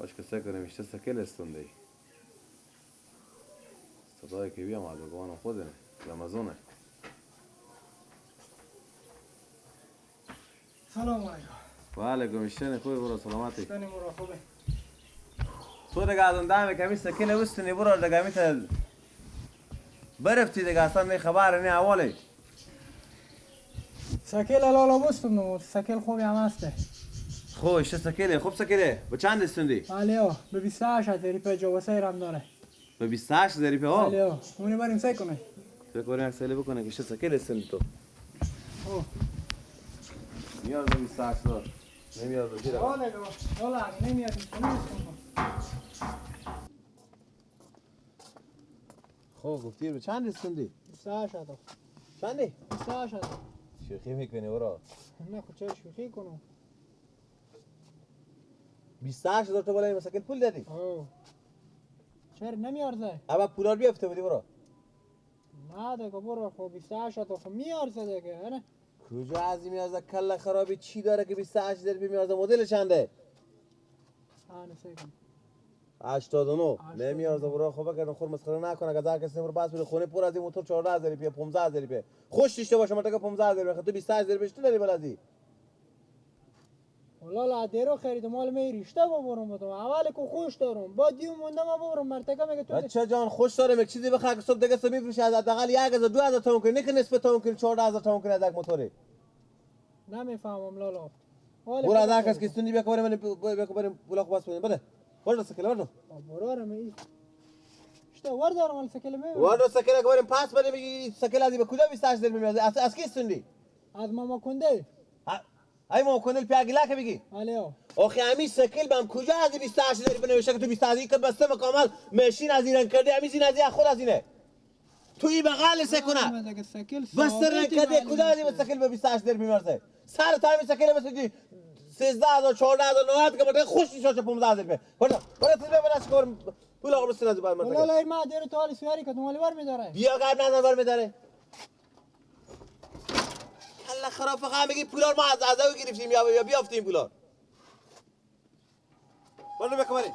Başka sekerim işte sekel استندی صدای که بیام از بگوان خودنه رمضانه. سلام علیکم. و علیکم السلام. خوبی برو سلامتی. شنی مرا خوبه. تو دیگه از اون دائم کمی سکل وستنی برو دیگه میت برفتی دیگه اصلا می خبر نه اولی. سکل الالا بستم نو سکل خوبی هم هسته. خوش سکله خوب سکله به چند استندی؟ بله به 28 هزاری پی جواب سیرم داره. به 28 هزاری پی ها؟ بله اونی بریم سعی کنه. فکر کنم سعی بکنه که چه سکل استندی تو. اوه. میاد به 28 دار. نمیاد به چیرا؟ والا نمیاد. خب گفتی به چند استندی؟ 28 هزار. چندی؟ 28 هزار. شوخی میکنی برو. نه خود چرا شوخی کنم؟ 28 هزار تو بالای مسکن پول دادی؟ اوه. چرا نمیارزه؟ اما پولار بیفته بودی برو. نه دیگه برو خب 28 هزار خب میارزه دیگه نه؟ کجا عظیمی میارزه کله خرابی چی داره که 28 هزار میارزه مدل چنده؟ آن سعی کن. 89 نمیارزه برو خب بگردم خور مسخره نکنه اگه هر کسی برو بس بده خونه پر از این موتور 14000 پی 15000 پی خوش داشته باشه متک 15000 تو 28000 بهش تو داری بلدی والله دیرو خرید مال می ریشته ببرم بدم اول که خوش دارم با دیو مونده ما ببرم مرتکه میگه تو بچه جان خوش دارم یک چیزی بخره که صبح دیگه سمی میفروشه حداقل 1000 2000 تومن کنه نه نسبت تومن کنه 14000 تومن کنه از یک موتوره نمیفهمم لالا برو از هر کس که استونی بیا بریم بیا بریم بلاک باز بدیم بده ورد سکله ورد برو می اشته ورد مال سکله می ورد سکله که بریم پاس بریم سکله از به کجا 28 در میاد از کی استوندی از ماما کنده ای ما کنل پیاگلا که بگی الو آخه همین سکل بهم کجا از 28 داری بنوشته که تو 28 که بسته مکمل ماشین از ایران کرده همین زین از خود از اینه توی بغل سکنه بسته رنگ کرده کجا از سکل به 28 داری میارزه سر تا همین سکل مثل 13000 14000 900 که بده خوش میشه 15000 روپیه برو تو ببر از کار پول آقا بسته از بر من والله ما دیر تو حال سواری که مال بر میداره بیا قبل نظر بر میداره الله خراب فقط میگی پولار ما از او گرفتیم یا بیافتیم پولار برو بکماری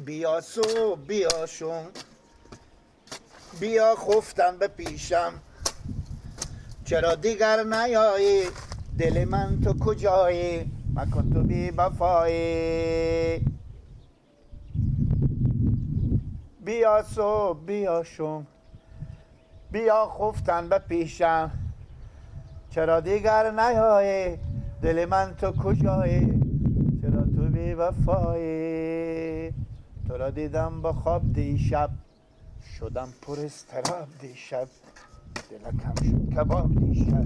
بیا صبح بیا شم بیا خفتن به پیشم چرا دیگر نیایی دل من تو کجایی مکن تو بی وفایی بیا صبح بیا شم بیا خفتن به پیشم چرا دیگر نیایی دل من تو کجایی چرا تو بی وفایی تو را دیدم با خواب دیشب شدم پر اضطراب دیشب دلکم شد کباب دیشب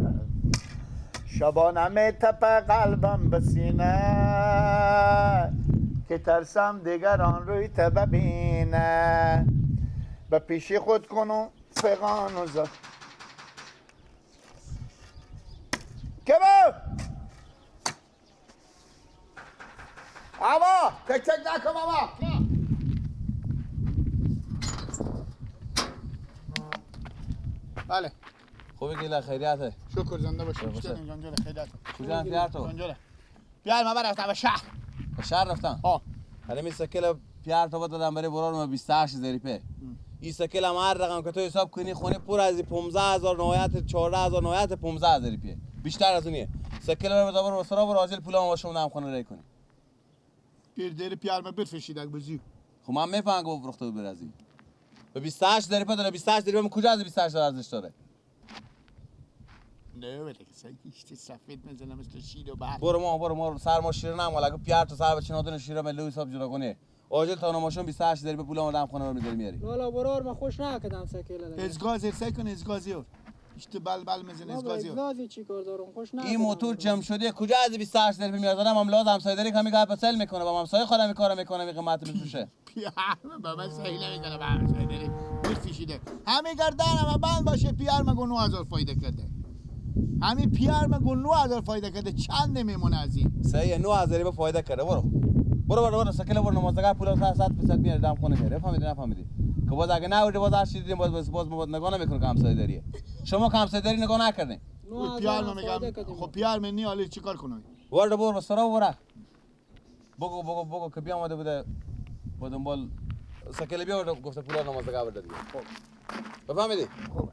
شبانه می تپه قلبم به سینه که ترسم دیگران روی تو ببینه به پیشی خود کنم فغان و زد که با آبا تک تک نکن آبا بله خوبی گیلا خیریته شکر زنده باشی بیشتر جانجال خیریت کجا پیار تو جانجال بیار ما رفتم به شهر به شهر رفتم ها حالا می سکل پیار تو دادم برای برار ما 28 هزار روپیه این سکل هم هر رقم که تو حساب کنی خونه پر از 15000 نهایت 14000 نهایت 15000 روپیه بیشتر از اونیه سکل رو بذار برو سرا برو راجل پولا ما شما نام خونه ری کنی پیر دیر پیار ما بفرشید اگه بزی خب من میفهمم که بفروخته بود برازی به 28 هزار روپیه داره 28 هزار روپیه کجا از 28 هزار ارزش داره نه ولی که سایکیشت سفید میزنه مثل شیر و بحر برو ما سر ما شیر نمال اگه پیار تو سر بچینه دونه شیر ملو حساب جدا کنه آجل تا ماشون 28 هزار روپیه پول آدم خونه رو میذاری میاری لالا برار ما خوش نکردم سکله دیگه ازگازی سعی کن ازگازی اور اشته بل میزنه ازگازی اور ازگازی چی کار دارم خوش نکردم این موتور جمع شده کجا از 28 هزار روپیه میارزه هم لازم همسایه داری که میگه پسل میکنه با همسایه خودم این کارو میکنه میگه قیمت میفروشه پیار بابا صحیح نمیکنه با همسایه داری بفرشیده همین گردن هم بند باشه پیار مگو 9000 فایده کرده همین پیار مگو 9000 فایده کرده چند نمیمونه از این صحیح 9000 روپیه فایده کرده برو سکل برو نمازگاه پولا 100% میاری دم خونه میاره فهمیدی نفهمیدی که باز اگه نه باز هر چیزی دیدیم باز ما نگاه نمیکنه که همسایه داریه. شما که همسایه داری نگاه نکردین. پیار میگم خب پیار منی حالا چیکار کنم؟ وارد برو سرا برو. بگو که بیا اومده بوده با دنبال سکله بیا گفته پولار نمازدگاه برده دیگه. خب بفهمیدی؟ خوبه.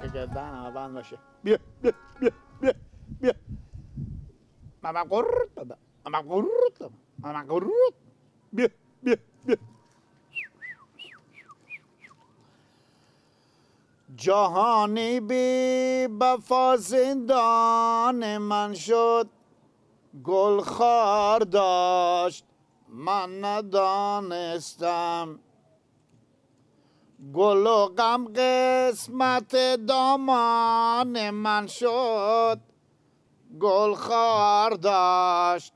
که گردن بند باشه. بیا بیا بیا بیا بیا ماما قرط بابا ماما قرط ماما قرط بیا بیا بیا جهانی بی وفا زندان من شد گل خار داشت من ندانستم گل و غم قسمت دامان من شد گل خار داشت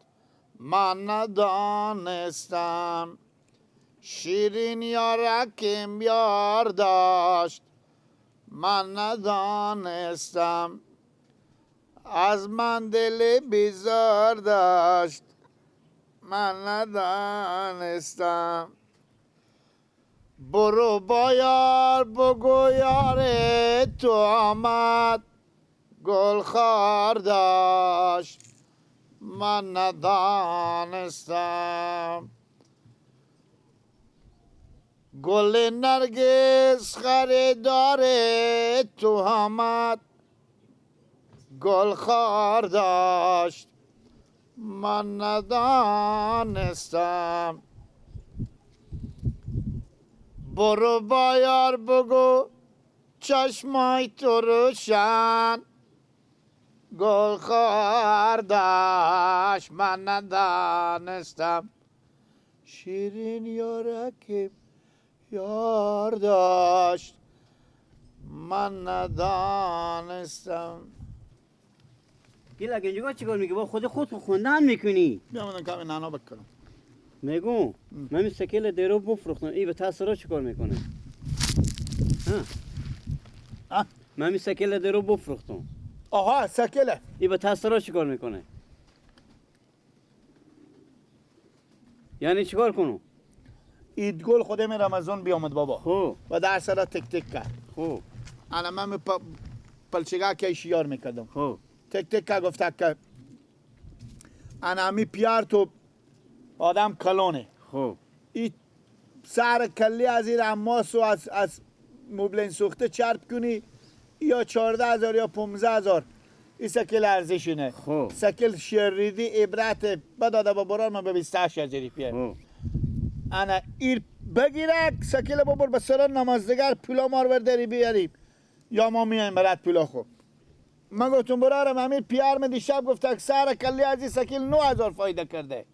من ندانستم شیرین یارکم یار داشت من ندانستم از من دل بیزار داشت من ندانستم برو با یار بگو یار تو آمد گل خار داشت من ندانستم گل نرگس خریدار تو آمد گل خار داشت من ندانستم برو با یار بگو چشمای تو روشن گل خار داشت من ندانستم شیرین یارکم یار داشت من ندانستم گیلا گنجگاه چیکار میگی با خود خوندن میکنی بیا من کمی نانا بکنم میگو من سکل درو بفروختم ای به تاثیرات چیکار میکنه ها من سکل درو بفروختم آها سکله ای به تاثیرات چیکار میکنه یعنی چیکار کنم اید گل خودم رمضان بیامد بابا خب و در سر تک تک کرد خب انا من پلچگاه که شیار میکردم خب تک تک که گفته که انا می پیار تو آدم کلونه خب ای سر کلی از این اماس و از مبلین سوخته چرب کنی یا 14,000 یا 15,000 این سکل ارزشونه خب سکل شریدی عبرت بداده با بران من به 28,000 پیه خب انا ایر بگیره سکل ببر به سر نمازدگر پولا مار برداری بیاریم یا ما میایم برات پولا خو من گفتم برارم امیر پیار من دیشب گفته سر کلی از این سکل 9,000 فایده کرده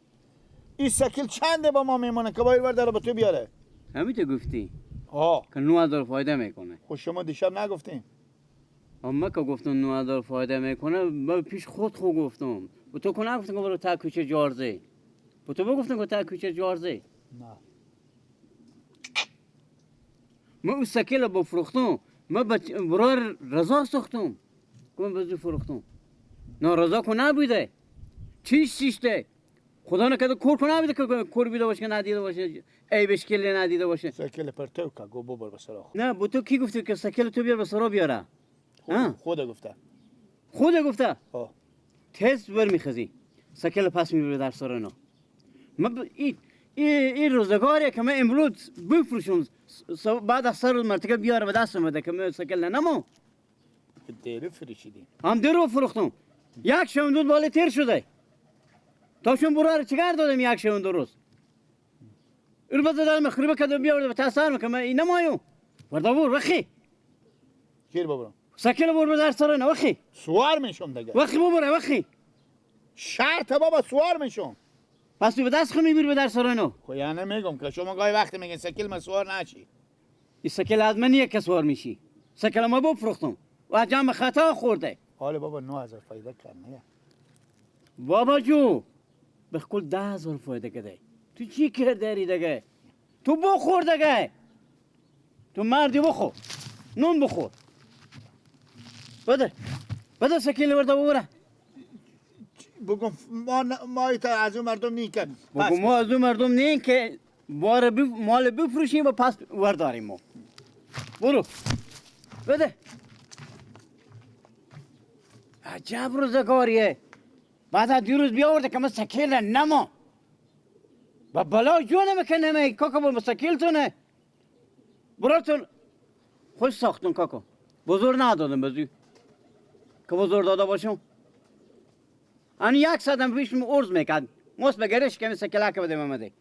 این سکل چنده با ما میمونه که باید برداره به تو بیاره همین تو گفتی ها که 9,000 فایده میکنه خب شما دیشب نگفتین اما که گفتم 9,000 فایده میکنه من پیش خود گفتم و تو که نگفتم که برو تا کوچه جارزه به تو بگفتم که تا کوچه جارزه نه ما او سکل با فروختم ما برای رضا ساختم کم بزو فروختم نه رضا کو نبوده چیش ده خدا نکرده کور کو نبوده که کور بیده باشه که ندیده باشه عیبش کلی ندیده باشه سکل پرتو که گو ببر به سراخ نه به تو کی گفته که سکل تو بیار به سرا بیاره خود گفته خود گفته ها تست بر میخزی سکل پس میبره در سر اینا ما این روزگاریه که من امروز بفروشم بعد از سر روز مرتکه بیاره به دست اومده که من سکل نمو دیره فروشیدی هم درو فروختم یک شوندود بالا تیر شده تاشون برای چیکار دادم یک شوند روز البته دارم مخربه کردم بیارده به تاثیر میکنم این نمایو ورده بور وخی گیر ببرم سکل بور به در سر اینا وخی سوار میشم دیگه وخی ببره وخی شرط بابا سوار میشم پس تو به دست خود میبری به در سر اینا خو یعنی میگم که شما گاهی وقتی میگین سکل ما سوار نشی این سکل از من یک سوار میشی سکل ما بفروختم و جمع خطا خورده حالا بابا 9000 فایده کنه بابا جو به کل 10,000 فایده کده تو چی کردی دیگه تو بخور دیگه تو مردی بخور نون بخور بده سکیل ورده ببره بگم ما از اون مردم نیم که بگو ما از اون مردم نیم که مال بفروشیم و پس ورداریم ما برو بده عجب روزگاریه بعد از 2 روز بیاورده که من سکیل نما و بلا جو نمیکنه می کاکا با سکیل تونه براتون خوش ساختون کاکا بزرگ ندادم بزی که بزرگ داده باشم آن 100 پیش ارز میکرد موس بگرش که سکیل که بده ممده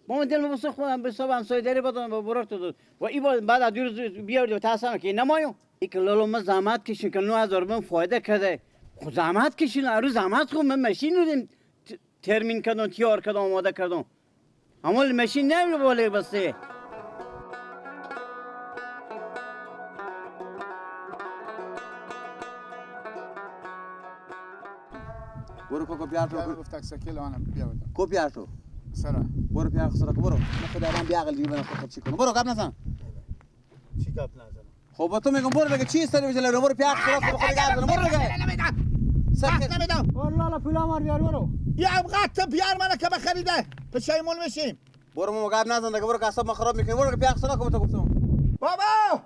با من دل مبسط خودم به صبح همسایه داری بدم با برات تو و این بعد از 2 روز بیاورده و تاسم که نمایو این که لالو ما زحمت کشیم که 9000 من فایده کرده خود زحمت کشید ارو زحمت خود من ماشین رو ترمین کردم تیار کردم آماده کردم اما ماشین نمیره بالا بسته برو کوکو پیارتو گفت سکل آنم بیاورد کو پیارتو سرا برو پیار سرا برو خدا من بیاقل دیگه من خود چی کنم برو قبل نزن چی گپ نزنم خب با تو میگم برو دیگه چی سری بجلا برو پیار سرا خود گردن برو دیگه نمیدم سکل نمیدم والله پیلا مار بیار برو یا قط بیار منو که بخریده پشیمون میشیم برو ما قبل نزن دیگه برو که اعصاب ما خراب میکنی برو پیار سرا کو تو گفتم بابا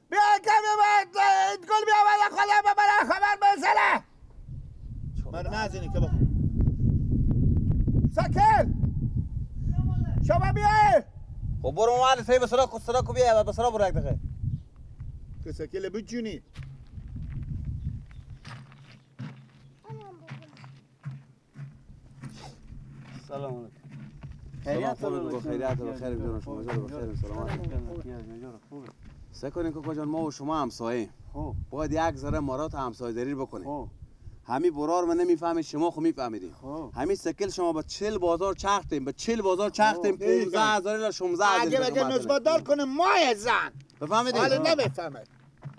بیا کمی بعد گل بیا بعد خدا ببره خبر بزنه من نزنی که بخون سکل شما بیای خب برو ما سی به سرا کو بیا به سرا برو یک دقیقه که سکل بجونی سلام علیکم خیریت رو خیریت رو خیر جون شما بخیر سلامت سکونین کوکو جان ما و شما همسایه خب باید یک ذره مرات همسایه‌داری بکنیم خب همین برار من نمیفهمید شما خو میفهمیدین همین سکل شما با 40 بازار چختیم به 40 بازار چختیم 15000 الی 16000 اگه نسبت دار کنه مای زن بفهمیدین حالا نمیفهمه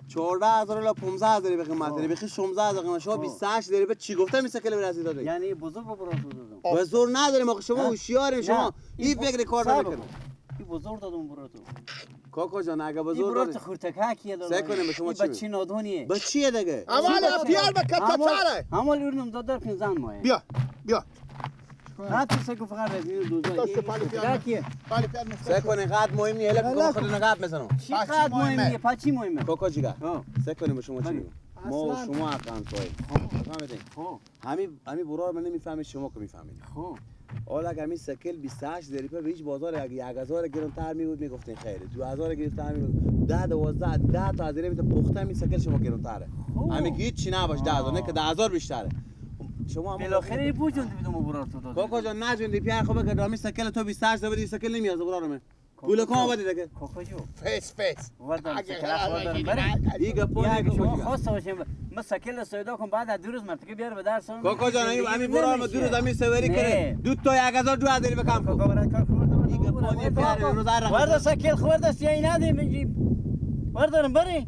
14000 الی 15000 به قیمت داری بخی 16000 قیمت شما 28 داری به چی گفتم این سکل برازی داده یعنی بزرگ برات دادم به زور نداریم آخه شما هوشیارین شما این فکر کار نمیکنید این بزرگ دادم برات کاکا جان اگه به این زور برات دادی خورتکاکیه دادم سعی کنیم به شما چی بچه نادونیه به چیه دیگه اولا پیار به کتاره همال اونم دادر که زن ماه بیا بیا حتی سکو فقط رزمین دوزا دست پالی پیار کیه پالی پیار سعی کنین قد مهم نیه هلا بگم خود نگاب میزنم چی قد مهمیه پچی مهمه کاکا جیگر ها سعی کنیم به شما چی میگم ما و شما حق همسایه فهمیدین خب همین برار من نمیفهمید شما که میفهمید خب حالا اگر همین سکل 28 ذریعه به هیچ بازار اگه 1000 گرانتر میبود میگفتین خیره 2000 گرانتر میبود 10 12 10 تا ذریعه میته پخته همین سکل شما گرانتره همین که هیچ چی نباش 10000 نه که 10000 بیشتره شما هم بالاخره بوجوندی بدم برات دادم کاکا جان نجوندی پیار خوبه که همین سکل تو 28 ذریعه سکل نمیاد برار من پول کام بده دیگه کاکا جو فیس فیس وردم اگه سکلا وردم بره دیگه پول شما کاکا خواسته باشیم ما سکل سودا کن بعد از 2 روز مرتکه بیار به درس کاکا جان همین برار ما 2 روز همین سواری کرد دو تا 1000 جو ذریعه بکم کاکا کو برات کار خورده دیگه پول پیار روز هر ورد سکل خورده سیایی ندیم اینجی وردارم بری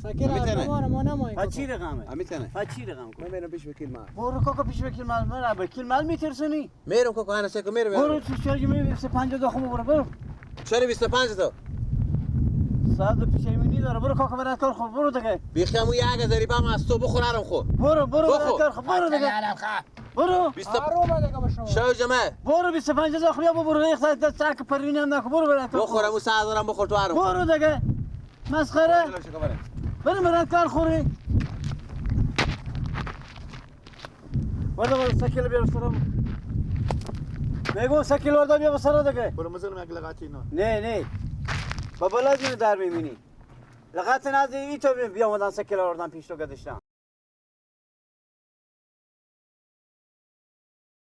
سکل می‌تونه. ما نماییم ها چی رقمه؟ میتونه ها چی رقم کن؟ من میرم پیش وکیل ما برو کاکا پیش وکیل مال من وکیل مال میترسونی؟ میرم کوکو انا سکو میرم برو تو چرا می 50 دخم برو چرا 25 تو ساعت پیشمینی داره برو کاکا برات کار خوب برو دیگه بیخیامو 1000 با ما از تو بخورم خو برو بخور. برات کار خوب برو دیگه برو 20 آروم دیگه با شما شو جماعه برو 25 دخم یا برو یک ساعت ساعت پروینه هم نکن برو برات کار بخورم و 1000 بخور تو هرم برو دیگه مسخره برو برات کار خوری برو سکیل بیار سرم میگم سکیل وردا بیا سر دیگه برو مثلا یک لغتی اینا نه با بالا در میبینی لغت نزدی ای تو بیا مدن سکیل آوردن پیش تو گذاشتم